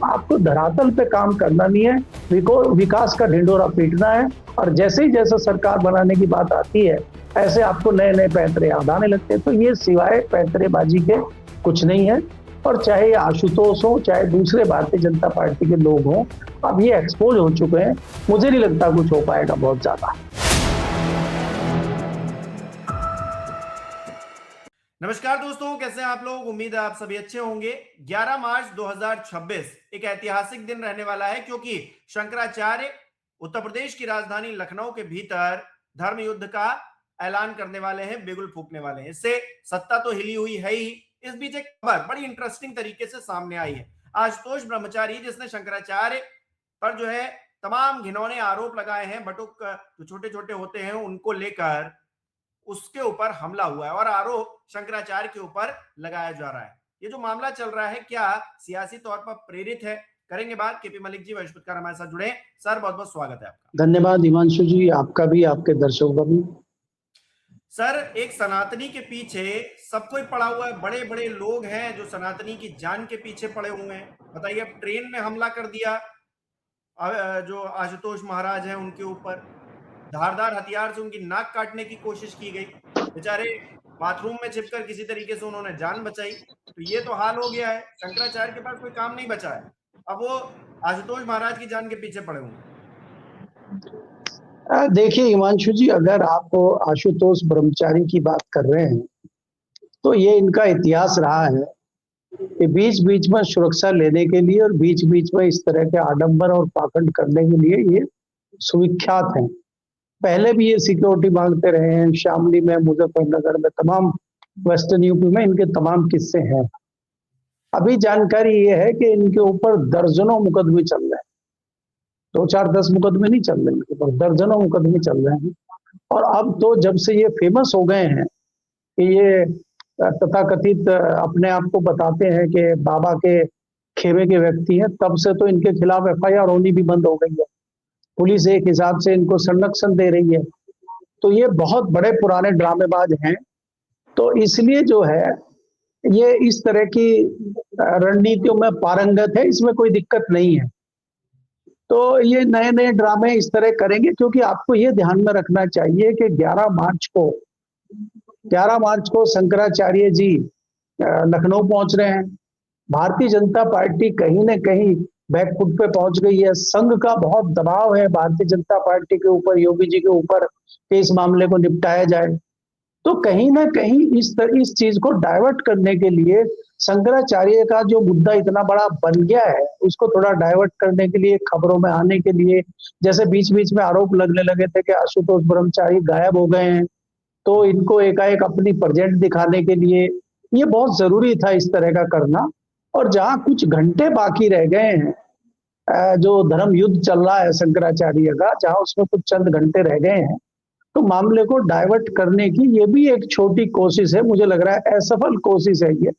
आपको धरातल पे काम करना नहीं है, विकास का ढिंढोरा पीटना है। और जैसे ही जैसे सरकार बनाने की बात आती है, ऐसे आपको नए नए पैंतरे याद आने लगते हैं। तो ये सिवाय पैंतरेबाजी के कुछ नहीं है। और चाहे ये आशुतोष हो, चाहे दूसरे भारतीय जनता पार्टी के लोग हों, अब ये एक्सपोज हो चुके हैं। मुझे नहीं लगता कुछ हो पाएगा बहुत ज्यादा। नमस्कार दोस्तों, कैसे हैं आप लोग। उम्मीद है आप सभी अच्छे होंगे। 11 मार्च 2026 एक ऐतिहासिक दिन रहने वाला है, क्योंकि शंकराचार्य उत्तर प्रदेश की राजधानी लखनऊ के भीतर धर्म युद्ध का ऐलान करने वाले हैं, बिगुल फूकने वाले हैं। इससे सत्ता तो हिली हुई है ही। इस बीच एक खबर बड़ी इंटरेस्टिंग तरीके से सामने आई है। आशुतोष ब्रह्मचारी, जिसने शंकराचार्य पर जो है तमाम घिनौने आरोप लगाए हैं, बटुक जो छोटे छोटे होते हैं उनको लेकर, उसके ऊपर हमला हुआ है और आरोप शंकराचार्य के ऊपर लगाया जा रहा है। ये जो मामला चल रहा है, क्या सियासी तौर पर प्रेरित है? करेंगे बात। केपी मलिक जी वैश्विककार हमारे साथ जुड़े। सर, बहुत बहुत स्वागत है आपका। धन्यवाद हिमांशु जी, आपका भी, आपके दर्शकों का भी। सर, एक सनातनी के पीछे सब कोई पड़ा हुआ है। बड़े बड़े लोग हैं जो सनातनी की जान के पीछे पड़े हुए हैं। बताइए, अब ट्रेन में हमला कर दिया जो आशुतोष महाराज हैं उनके ऊपर, धारदार हथियार से उनकी नाक काटने की कोशिश की गई। बेचारे बाथरूम में छिपकर किसी तरीके से उन्होंने जान बचाई। तो ये तो हाल हो गया है, शंकराचार्य के पास कोई काम नहीं बचा है। अब वो आशुतोष महाराज की जान के पीछे पड़े हुए हैं। देखिए हिमांशु जी, अगर आप आशुतोष ब्रह्मचारी की बात कर रहे हैं, तो ये इनका इतिहास रहा है कि बीच बीच में सुरक्षा लेने के लिए और बीच बीच में इस तरह के आडंबर और पाखंड करने के लिए ये सुविख्यात हैं। पहले भी ये सिक्योरिटी मांगते रहे हैं, शामली में, मुजफ्फरनगर में, तमाम वेस्टर्न यूपी में इनके तमाम किस्से हैं। अभी जानकारी ये है कि इनके ऊपर दर्जनों मुकदमे चल रहे हैं। 2 4 10 मुकदमे नहीं चल रहे, इनके ऊपर दर्जनों मुकदमे चल रहे हैं। और अब तो जब से ये फेमस हो गए हैं कि ये तथाकथित अपने आप को बताते हैं कि बाबा के खेमे के व्यक्ति हैं, तब से तो इनके खिलाफ एफआईआर होनी भी बंद हो गई है। पुलिस एक हिसाब से इनको संरक्षण दे रही है। तो ये बहुत बड़े पुराने ड्रामेबाज हैं। तो इसलिए जो है, ये इस तरह की रणनीतियों में पारंगत है, इसमें कोई दिक्कत नहीं है। तो ये नए नए ड्रामे इस तरह करेंगे, क्योंकि आपको ये ध्यान में रखना चाहिए कि 11 मार्च को शंकराचार्य जी लखनऊ पहुंच रहे हैं। भारतीय जनता पार्टी कहीं न कहीं बैकफुट पे पहुंच गई है। संघ का बहुत दबाव है भारतीय जनता पार्टी के ऊपर, योगी जी के ऊपर, कि इस मामले को निपटाया जाए। तो कहीं ना कहीं इस चीज को डाइवर्ट करने के लिए, शंकराचार्य का जो मुद्दा इतना बड़ा बन गया है, उसको थोड़ा डाइवर्ट करने के लिए, खबरों में आने के लिए, जैसे बीच बीच में आरोप लगने लगे थे कि आशुतोष ब्रह्मचारी गायब हो गए हैं, तो इनको एकाएक अपनी प्रेजेंट दिखाने के लिए ये बहुत जरूरी था इस तरह का करना। और जहां कुछ घंटे बाकी रह गए हैं, जो धर्म युद्ध चल रहा है शंकराचार्य का, जहां उसमें कुछ चंद घंटे रह गए हैं, तो मामले को डाइवर्ट करने की ये भी एक छोटी कोशिश है। मुझे लग रहा है असफल कोशिश है ये,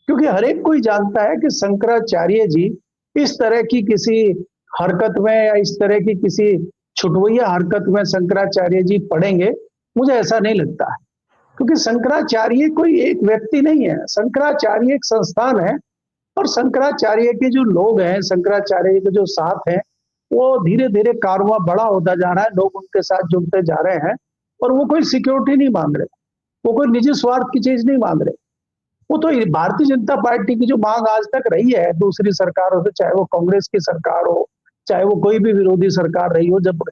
क्योंकि हर एक कोई जानता है कि शंकराचार्य जी इस तरह की किसी हरकत में या इस तरह की किसी छुटवैया हरकत में शंकराचार्य जी पड़ेंगे, मुझे ऐसा नहीं लगता है। क्योंकि शंकराचार्य कोई एक व्यक्ति नहीं है, शंकराचार्य एक संस्थान है। और शंकराचार्य के जो लोग हैं, शंकराचार्य के जो साथ हैं, वो धीरे धीरे कारवां बड़ा होता जा रहा है, लोग उनके साथ जुड़ते जा रहे हैं। और वो कोई सिक्योरिटी नहीं मांग रहे, वो कोई निजी स्वार्थ की चीज नहीं मांग रहे। वो तो भारतीय जनता पार्टी की जो मांग आज तक रही है दूसरी सरकारों से, चाहे वो कांग्रेस की सरकार हो, चाहे वो कोई भी विरोधी सरकार रही हो, जब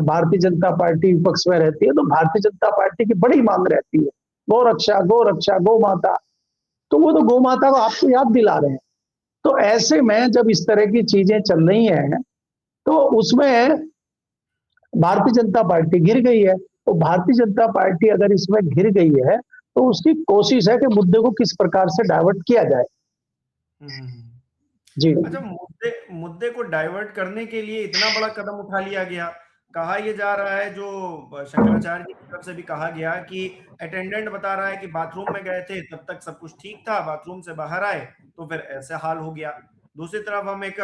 भारतीय जनता पार्टी विपक्ष में रहती है, तो भारतीय जनता पार्टी की बड़ी मांग रहती है गौ रक्षा, गौ रक्षा, गौ माता। तो वो तो गौ माता को आपको याद दिला रहे हैं। तो ऐसे में जब इस तरह की चीजें चल रही हैं, तो उसमें भारतीय जनता पार्टी गिर गई है। तो भारतीय जनता पार्टी अगर इसमें घिर गई है, तो उसकी कोशिश है कि मुद्दे को किस प्रकार से डाइवर्ट किया जाए। जी। अच्छा, मुद्दे मुद्दे को डाइवर्ट करने के लिए इतना बड़ा कदम उठा लिया गया। कहा यह जा रहा है, जो शंकराचार्य जी की तरफ से भी कहा गया, कि अटेंडेंट बता रहा है कि बाथरूम में गए थे, तब तक सब कुछ ठीक था, बाथरूम से बाहर आए तो फिर ऐसे हाल हो गया। दूसरी तरफ हम एक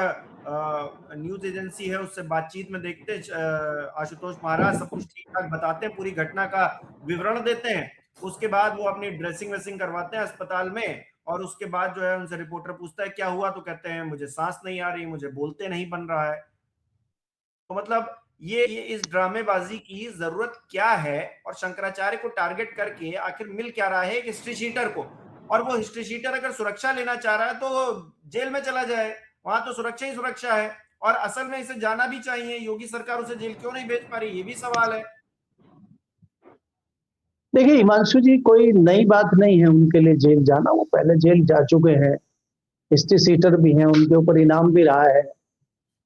न्यूज एजेंसी है उससे बातचीत में देखते आशुतोष महाराज सब कुछ ठीक ठाक बताते हैं, पूरी घटना का विवरण देते हैं। उसके बाद वो अपनी ड्रेसिंग वेसिंग करवाते हैं अस्पताल में और उसके बाद जो है उनसे रिपोर्टर पूछता है क्या हुआ, तो कहते हैं मुझे सांस नहीं आ रही, मुझे बोलते नहीं बन रहा है। तो मतलब ये इस ड्रामेबाजी की जरूरत क्या है, और शंकराचार्य को टारगेट करके आखिर मिल क्या रहा है एक हिस्ट्री शीटर को। और वो हिस्ट्री शीटर अगर सुरक्षा लेना चाह रहा है तो जेल में चला जाए, वहां तो सुरक्षा ही सुरक्षा है। और असल में इसे जाना भी चाहिए, योगी सरकार उसे जेल क्यों नहीं भेज पा रही, ये भी सवाल है। देखिए हिमांशु जी, कोई नई बात नहीं है उनके लिए जेल जाना, वो पहले जेल जा चुके हैं, हिस्ट्री सीटर भी हैं, उनके ऊपर इनाम भी रहा है,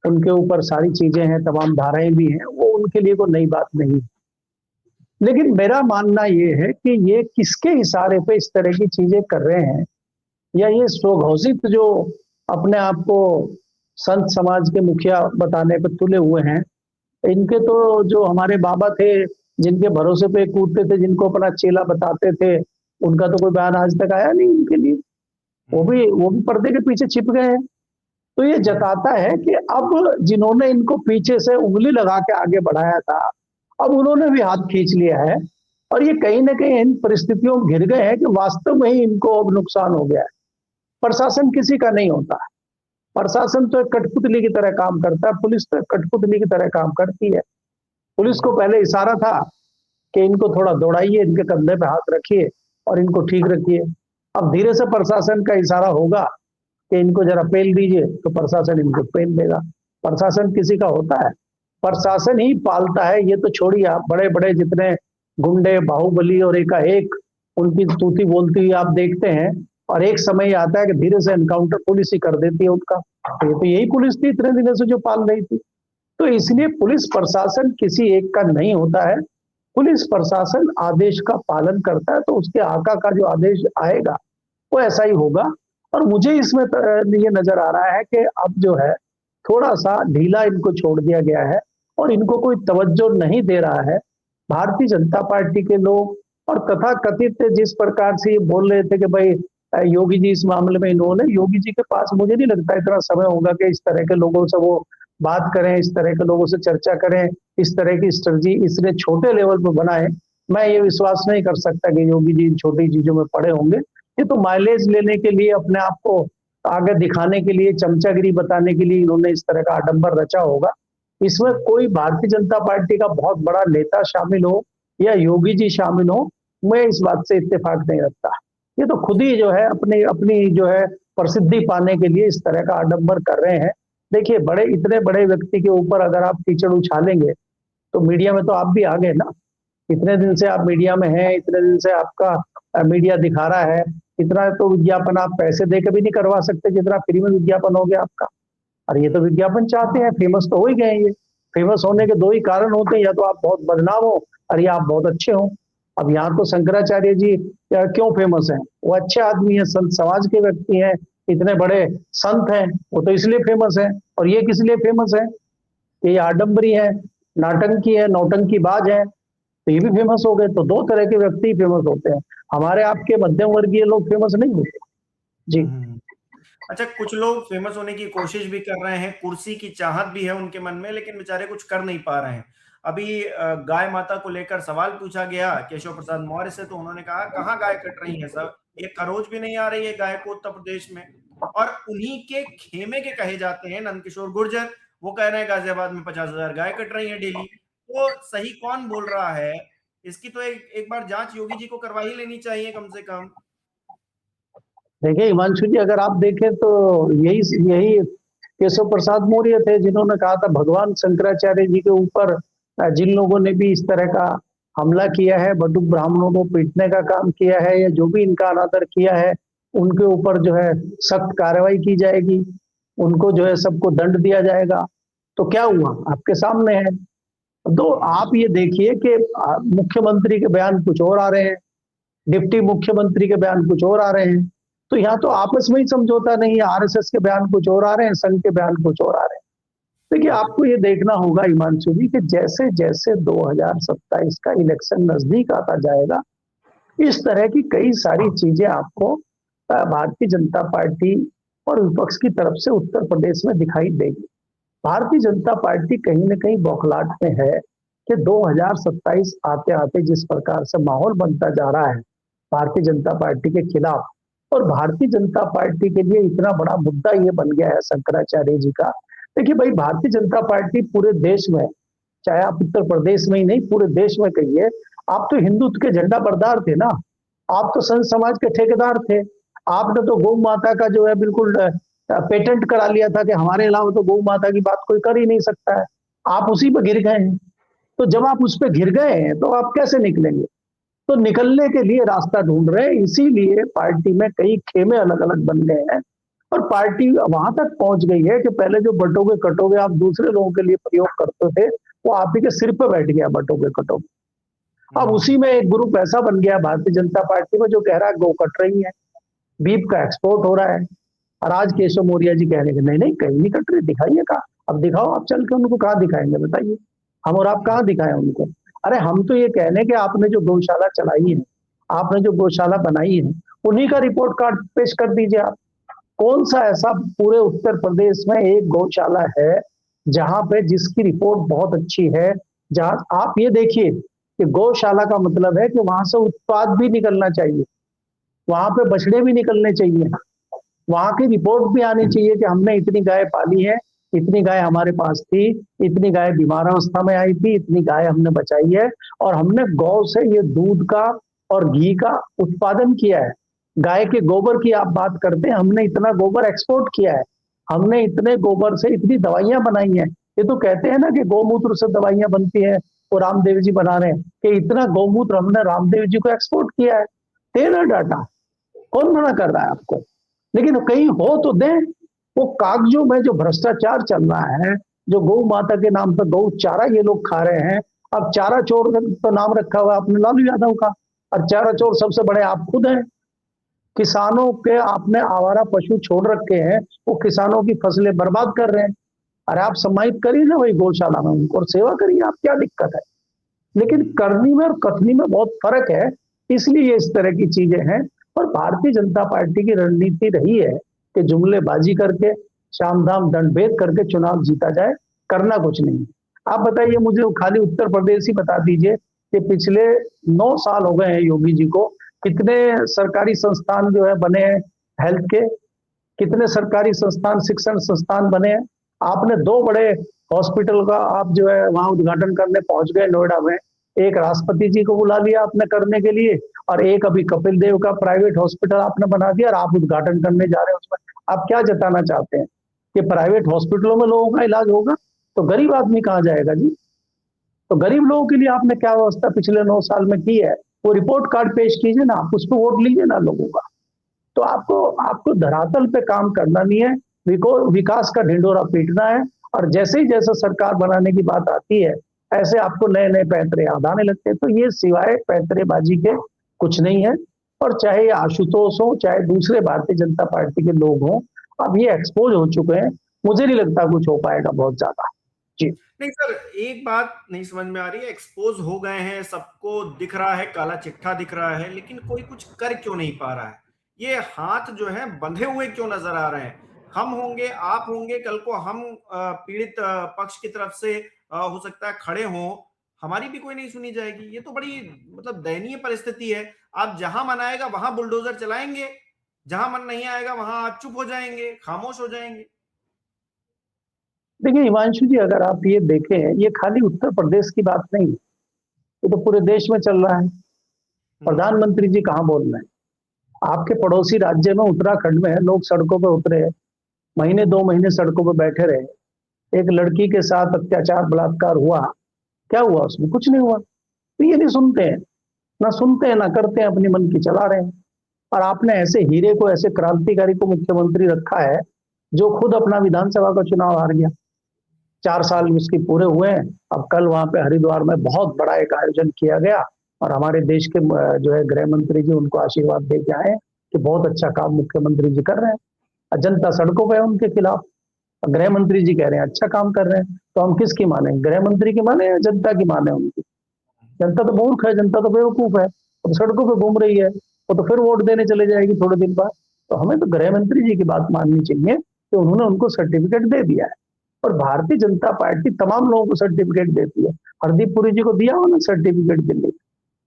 उनके ऊपर सारी चीजें हैं, तमाम धाराएं भी हैं, वो उनके लिए कोई नई बात नहीं। लेकिन मेरा मानना ये है कि ये किसके इशारे पे इस तरह की चीजें कर रहे हैं, या ये स्वघोषित जो अपने आप को संत समाज के मुखिया बताने पे तुले हुए हैं, इनके तो जो हमारे बाबा थे, जिनके भरोसे पे कूदते थे, जिनको अपना चेला बताते थे, उनका तो कोई बयान आज तक आया नहीं उनके लिए। वो भी पर्दे के पीछे छिप गए हैं। तो ये जताता है कि अब जिन्होंने इनको पीछे से उंगली लगा के आगे बढ़ाया था, अब उन्होंने भी हाथ खींच लिया है, और ये कहीं ना कहीं इन परिस्थितियों में घिर गए हैं कि वास्तव में ही इनको अब नुकसान हो गया है। प्रशासन किसी का नहीं होता है, प्रशासन तो एक कठपुतली की तरह काम करता है, पुलिस तो एक कठपुतली की तरह काम करती है। पुलिस को पहले इशारा था कि इनको थोड़ा दौड़ाइए, इनके कंधे पे हाथ रखिए और इनको ठीक रखिए। अब धीरे से प्रशासन का इशारा होगा कि इनको जरा पेल दीजिए, तो प्रशासन इनको पेल देगा। प्रशासन किसी का होता है? प्रशासन ही पालता है। ये तो छोड़िए, आप बड़े बड़े जितने गुंडे बाहुबली और एकाएक उनकी तूती बोलती हुई आप देखते हैं, और एक समय आता है कि धीरे से एनकाउंटर पुलिस ही कर देती है उनका। ये तो यही पुलिस थी इतने दिनों से जो पाल रही थी। तो इसलिए पुलिस प्रशासन किसी एक का नहीं होता है। पुलिस प्रशासन आदेश का पालन करता है, तो उसके आका का जो आदेश आएगा वो ऐसा ही होगा। और मुझे इसमें ये नजर आ रहा है कि अब जो है थोड़ा सा ढीला इनको छोड़ दिया गया है, और इनको कोई तवज्जो नहीं दे रहा है भारतीय जनता पार्टी के लोग। और तथा कथित जिस प्रकार से ये बोल रहे थे कि भाई योगी जी इस मामले में इन्होंने, योगी जी के पास मुझे नहीं लगता इतना समय होगा कि इस तरह के लोगों से वो बात करें, इस तरह के लोगों से चर्चा करें, इस तरह की स्ट्रेटजी इसने छोटे लेवल पर बनाए। मैं ये विश्वास नहीं कर सकता कि योगी जी इन छोटी चीजों में पड़े होंगे। ये तो माइलेज लेने के लिए, अपने आप को आगे दिखाने के लिए, चमचागिरी बताने के लिए इन्होंने इस तरह का आडंबर रचा होगा। इसमें कोई भारतीय जनता पार्टी का बहुत बड़ा नेता शामिल हो या योगी जी शामिल हो, मैं इस बात से इत्तेफाक नहीं रखता। ये तो खुद ही जो है अपनी अपनी जो है प्रसिद्धि पाने के लिए इस तरह का आडंबर कर रहे हैं। देखिए, बड़े इतने बड़े व्यक्ति के ऊपर अगर आप कीचड़ उछालेंगे, तो मीडिया में तो आप भी आ गए ना। इतने दिन से आप मीडिया में हैं, इतने दिन से आपका मीडिया दिखा रहा है, इतना तो विज्ञापन आप पैसे दे के भी नहीं करवा सकते जितना फ्री में विज्ञापन हो गया आपका। और ये तो विज्ञापन चाहते हैं, फेमस तो हो ही गए। ये फेमस होने के दो ही कारण होते हैं, या तो आप बहुत बदनाम हो और या आप बहुत अच्छे हो। अब यहाँ तो शंकराचार्य जी क्यों फेमस हैं? वो अच्छे आदमी है, संत समाज के व्यक्ति हैं, इतने बड़े संत हैं, वो तो इसलिए फेमस है। और ये किस लिए फेमस है? ये आडम्बरी है, नाटंकी है, नौटंकीबाज है, तो ये भी फेमस हो गए। तो दो तरह के व्यक्ति फेमस होते हैं, हमारे आपके मध्यम वर्गीय लोग फेमस नहीं होते जी। अच्छा, कुछ लोग फेमस होने की कोशिश भी कर रहे हैं, कुर्सी की चाहत भी है उनके मन में, लेकिन बेचारे कुछ कर नहीं पा रहे हैं। अभी गाय माता को लेकर सवाल पूछा गया केशव प्रसाद मौर्य से, तो उन्होंने कहा कहाँ गाय कट रही है सर, एक खरोच भी नहीं आ रही है गाय को उत्तर प्रदेश में। और उन्हीं के खेमे के कहे जाते हैं नंदकिशोर गुर्जर, वो कह रहे हैं गाजियाबाद में 50,000 गाय कट रही है डेली। तो सही कौन बोल रहा है, इसकी तो एक बार जांच योगी जी को करवा ही लेनी चाहिए कम से कम। देखिए हिमांशु जी, अगर आप देखें तो यही यही केशव प्रसाद मौर्य थे जिन्होंने कहा था भगवान शंकराचार्य जी के ऊपर जिन लोगों ने भी इस तरह का हमला किया है, बटुक ब्राह्मणों को पीटने का काम किया है, या जो भी इनका अनादर किया है, उनके ऊपर जो है सख्त कार्रवाई की जाएगी, उनको जो है सबको दंड दिया जाएगा। तो क्या हुआ आपके सामने है। तो आप ये देखिए कि मुख्यमंत्री के बयान कुछ और आ रहे हैं, डिप्टी मुख्यमंत्री के बयान कुछ और आ रहे हैं। तो यहाँ तो आपस में ही समझौता नहीं है, आरएसएस के बयान कुछ और आ रहे हैं, संघ के बयान कुछ और आ रहे हैं। देखिए, आपको ये देखना होगा हिमांशु जी कि जैसे जैसे 2027 का इलेक्शन नजदीक आता जाएगा, इस तरह की कई सारी चीजें आपको भारतीय जनता पार्टी और विपक्ष की तरफ से उत्तर प्रदेश में दिखाई देगी। भारतीय जनता पार्टी कहीं ना कहीं बौखलाहट में है कि 2027 आते आते जिस प्रकार से माहौल बनता जा रहा है भारतीय जनता पार्टी के खिलाफ, और भारतीय जनता पार्टी के लिए इतना बड़ा मुद्दा ये बन गया है शंकराचार्य जी का। देखिए भाई, भारतीय जनता पार्टी पूरे देश में, चाहे आप उत्तर प्रदेश में ही नहीं पूरे देश में कहिए, आप तो हिंदुत्व के झंडा बरदार थे ना। आप तो संत समाज के ठेकेदार थे। आपने तो गौ माता का जो है बिल्कुल पेटेंट करा लिया था कि हमारे अलावा तो गौ माता की बात कोई कर ही नहीं सकता है। आप उसी पे घिर गए हैं। तो जब आप उस पर घिर गए हैं तो आप कैसे निकलेंगे? तो निकलने के लिए रास्ता ढूंढ रहे हैं। इसीलिए पार्टी में कई खेमे अलग अलग बन गए हैं और पार्टी वहां तक पहुंच गई है कि पहले जो बटोगे कटोगे आप दूसरे लोगों के लिए प्रयोग करते थे, वो आप ही के सिर पे बैठ गया बटोगे कटोगे। अब उसी में एक ग्रुप ऐसा बन गया भारतीय जनता पार्टी में जो कह रहा है गौ कट रही है, बीफ का एक्सपोर्ट हो रहा है। और आज केशव मौर्य जी कह रहे हैं नहीं नहीं कहीं नहीं कट रही, दिखाइए कहाँ। अब दिखाओ, आप चल के उनको कहाँ दिखाएंगे बताइए? हम और आप कहाँ दिखाएं उनको? अरे हम तो ये कहने कि आपने जो गौशाला चलाई है, आपने जो गौशाला बनाई है, उन्हीं का रिपोर्ट कार्ड पेश कर दीजिए आप। कौन सा ऐसा पूरे उत्तर प्रदेश में एक गौशाला है जहां पे जिसकी रिपोर्ट बहुत अच्छी है, जहां आप ये देखिए कि गौशाला का मतलब है कि वहां से उत्पाद भी निकलना चाहिए, वहां पे बछड़े भी निकलने चाहिए, वहां की रिपोर्ट भी आनी चाहिए कि हमने इतनी गाय पाली है, इतनी गाय हमारे पास थी, इतनी गाय बीमार अवस्था में आई थी, इतनी गाय हमने बचाई है और हमने गौ से ये दूध का और घी का उत्पादन किया है। गाय के गोबर की आप बात करते हैं, हमने इतना गोबर एक्सपोर्ट किया है, हमने इतने गोबर से इतनी दवाइयां बनाई हैं। ये तो कहते हैं ना कि गौमूत्र से दवाइयां बनती हैं, वो रामदेव जी बना रहे हैं कि इतना गौमूत्र हमने रामदेव जी को एक्सपोर्ट किया है। तेरा डाटा कौन मना कर रहा है आपको? लेकिन कहीं हो तो दें। वो कागजों में जो भ्रष्टाचार चल रहा है, जो गौ माता के नाम पर गौ चारा ये लोग खा रहे हैं। अब चारा चोर तो नाम रखा हुआ आपने लालू यादव का, और चारा चोर सबसे बड़े आप खुद हैं। किसानों के आपने आवारा पशु छोड़ रखे हैं, वो किसानों की फसलें बर्बाद कर रहे हैं। अरे आप सम्मानित करिए ना वही गौशाला में उनको और सेवा करिए, आप क्या दिक्कत है? लेकिन करनी में और कथनी में बहुत फर्क है, इसलिए इस तरह की चीजें हैं। और भारतीय जनता पार्टी की रणनीति रही है कि जुमलेबाजी करके, शामधाम दंडभेद करके चुनाव जीता जाए, करना कुछ नहीं। आप बताइए मुझे, खाली उत्तर प्रदेश ही बता दीजिए कि पिछले 9 साल हो गए हैं योगी जी को, कितने सरकारी संस्थान जो है बने हैं हेल्थ के, कितने सरकारी संस्थान शिक्षण संस्थान बने हैं। आपने 2 बड़े हॉस्पिटल का आप जो है वहां उद्घाटन करने पहुंच गए नोएडा में। एक राष्ट्रपति जी को बुला लिया आपने करने के लिए, और एक अभी कपिल देव का प्राइवेट हॉस्पिटल आपने बना दिया और आप उद्घाटन करने जा रहे हैं उसमें। आप क्या जताना चाहते हैं कि प्राइवेट हॉस्पिटलों में लोगों का इलाज होगा तो गरीब आदमी कहाँ जाएगा जी? तो गरीब लोगों के लिए आपने क्या व्यवस्था पिछले 9 साल में की है, वो रिपोर्ट कार्ड पेश कीजिए ना, आप उस पर वोट लीजिए ना लोगों का। तो आपको धरातल पे काम करना नहीं है, विकास का ढिंडोरा पीटना है। और जैसे ही जैसे सरकार बनाने की बात आती है, ऐसे आपको नए नए पैंतरे याद आने लगते हैं। तो ये सिवाय पैंतरेबाजी के कुछ नहीं है। और चाहे आशुतोष हो, चाहे दूसरे भारतीय जनता पार्टी के लोग हों, अब ये एक्सपोज हो चुके हैं। मुझे नहीं लगता कुछ हो पाएगा बहुत ज्यादा। जी नहीं सर, एक बात नहीं समझ में आ रही है, एक्सपोज हो गए हैं, सबको दिख रहा है, काला चिट्ठा दिख रहा है, लेकिन कोई कुछ कर क्यों नहीं पा रहा है? ये हाथ जो है बंधे हुए क्यों नजर आ रहे हैं? हम होंगे, आप होंगे, कल को हम पीड़ित पक्ष की तरफ से हो सकता है खड़े हों, हमारी भी कोई नहीं सुनी जाएगी। ये तो बड़ी मतलब दयनीय परिस्थिति है। आप जहां मन आएगा वहां बुलडोजर चलाएंगे, जहां मन नहीं आएगा वहां आप चुप हो जाएंगे, खामोश हो जाएंगे। देखिए हिमांशु जी, अगर आप ये देखें, ये खाली उत्तर प्रदेश की बात नहीं, ये तो पूरे देश में चल रहा है। प्रधानमंत्री जी कहाँ बोल रहे हैं? आपके पड़ोसी राज्य में उत्तराखंड में लोग सड़कों पर उतरे, महीने 2 महीने सड़कों पर बैठे रहे। एक लड़की के साथ अत्याचार बलात्कार हुआ, क्या हुआ? उसमें कुछ नहीं हुआ। तो ये नहीं सुनते हैं, ना सुनते हैं ना करते हैं, अपनी मन की चला रहे हैं। और आपने ऐसे हीरे को, ऐसे क्रांतिकारी को मुख्यमंत्री रखा है जो खुद अपना विधानसभा का चुनाव हार गया। 4 साल उसके पूरे हुए हैं। अब कल वहां पे हरिद्वार में बहुत बड़ा एक आयोजन किया गया और हमारे देश के जो है गृह मंत्री जी उनको आशीर्वाद दे के आए कि बहुत अच्छा काम मुख्यमंत्री जी कर रहे हैं। और जनता सड़कों पर है उनके खिलाफ। गृह मंत्री जी कह रहे हैं अच्छा काम कर रहे हैं, तो हम किसकी माने? गृह मंत्री की माने या जनता की माने? उनकी जनता तो मूर्ख है, जनता तो बेवकूफ है। अब सड़कों पे घूम रही है, वो तो फिर वोट देने चले जाएगी थोड़े दिन बाद। तो हमें तो गृह मंत्री जी की बात माननी चाहिए कि उन्होंने उनको सर्टिफिकेट दे दिया है। और भारतीय जनता पार्टी तमाम लोगों को सर्टिफिकेट देती है। हरदीप पुरी जी को दिया हुआ ना सर्टिफिकेट दिल्ली,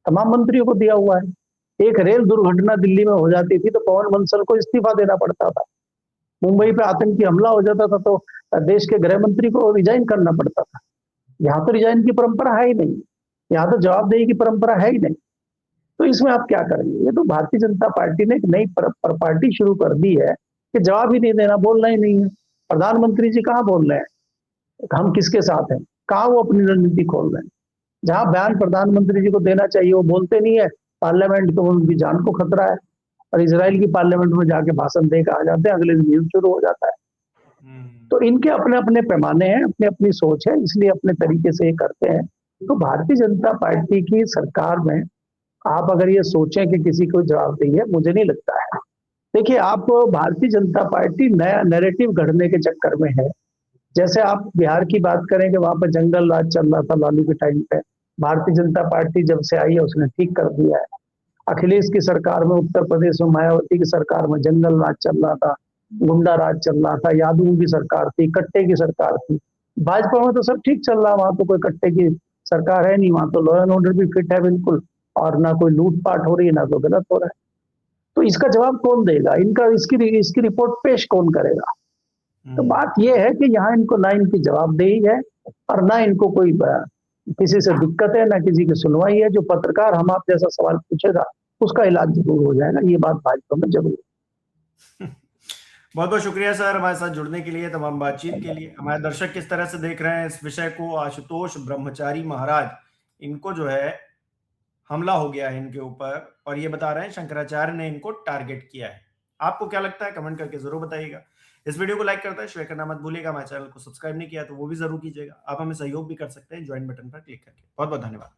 तमाम मंत्रियों को दिया हुआ है। एक रेल दुर्घटना दिल्ली में हो जाती थी तो पवन बंसल को इस्तीफा देना पड़ता था। मुंबई पे आतंकी हमला हो जाता था तो देश के गृह मंत्री को रिजाइन करना पड़ता था। यहाँ तो रिजाइन की परंपरा है ही नहीं, यहाँ तो जवाबदेही की परंपरा है ही नहीं। तो इसमें आप क्या करेंगे? ये तो भारतीय जनता पार्टी ने एक नई पार्टी शुरू कर दी है कि जवाब ही नहीं देना, बोलना ही नहीं है। प्रधानमंत्री जी कहाँ बोल रहे हैं, हम किसके साथ हैं, कहाँ वो अपनी रणनीति खोल रहे हैं। जहां बयान प्रधानमंत्री जी को देना चाहिए वो बोलते नहीं है, पार्लियामेंट तो उनकी जान को खतरा है, और इजराइल की पार्लियामेंट में जाके भाषण दे कर आ जाते हैं, अगले दिन युद्ध शुरू हो जाता है। तो इनके अपने अपने पैमाने हैं, अपनी अपनी सोच है, इसलिए अपने तरीके से ये करते हैं। तो भारतीय जनता पार्टी की सरकार में आप अगर ये सोचें कि किसी को जवाबदेही है, मुझे नहीं लगता है। देखिए, आप भारतीय जनता पार्टी नया नैरेटिव गढ़ने के चक्कर में है। जैसे आप बिहार की बात करें कि वहां पर जंगल राज चल रहा था लालू के टाइम पे, भारतीय जनता पार्टी जब से आई है उसने ठीक कर दिया है। अखिलेश की सरकार में उत्तर प्रदेश में, मायावती की सरकार में जंगल राज चल रहा था, गुंडा राज चल रहा था, यादवों की सरकार थी, कट्टे की सरकार थी। भाजपा में तो सब ठीक चल रहा, वहां तो कोई कट्टे की सरकार है नहीं, वहां तो लॉ एंड ऑर्डर भी फिट है बिल्कुल, और ना कोई लूटपाट हो रही है, ना तो गलत हो रहा है। तो इसका जवाब कौन देगा, इसकी रिपोर्ट पेश कौन करेगा? तो बात यह है कि यहाँ इनको ना इनकी जवाबदेही है और ना इनको कोई किसी से दिक्कत है, ना किसी की सुनवाई है। जो पत्रकार हम आप जैसा सवाल पूछेगा उसका इलाज जरूर हो जाएगा, ये बात भाजपा में जरूर है। बहुत बहुत शुक्रिया सर हमारे साथ जुड़ने के लिए, तमाम बातचीत के लिए। हमारे दर्शक किस तरह से देख रहे हैं इस विषय को, आशुतोष ब्रह्मचारी महाराज, इनको जो है हमला हो गया है इनके ऊपर और ये बता रहे हैं शंकराचार्य ने इनको टारगेट किया है। आपको क्या लगता है कमेंट करके जरूर बताइएगा। इस वीडियो को लाइक करता है, शेयर करना मत भूलिएगा। हमारे चैनल को सब्सक्राइब नहीं किया तो वो भी जरूर कीजिएगा। आप हमें सहयोग भी कर सकते हैं ज्वाइन बटन पर क्लिक करके। बहुत बहुत धन्यवाद।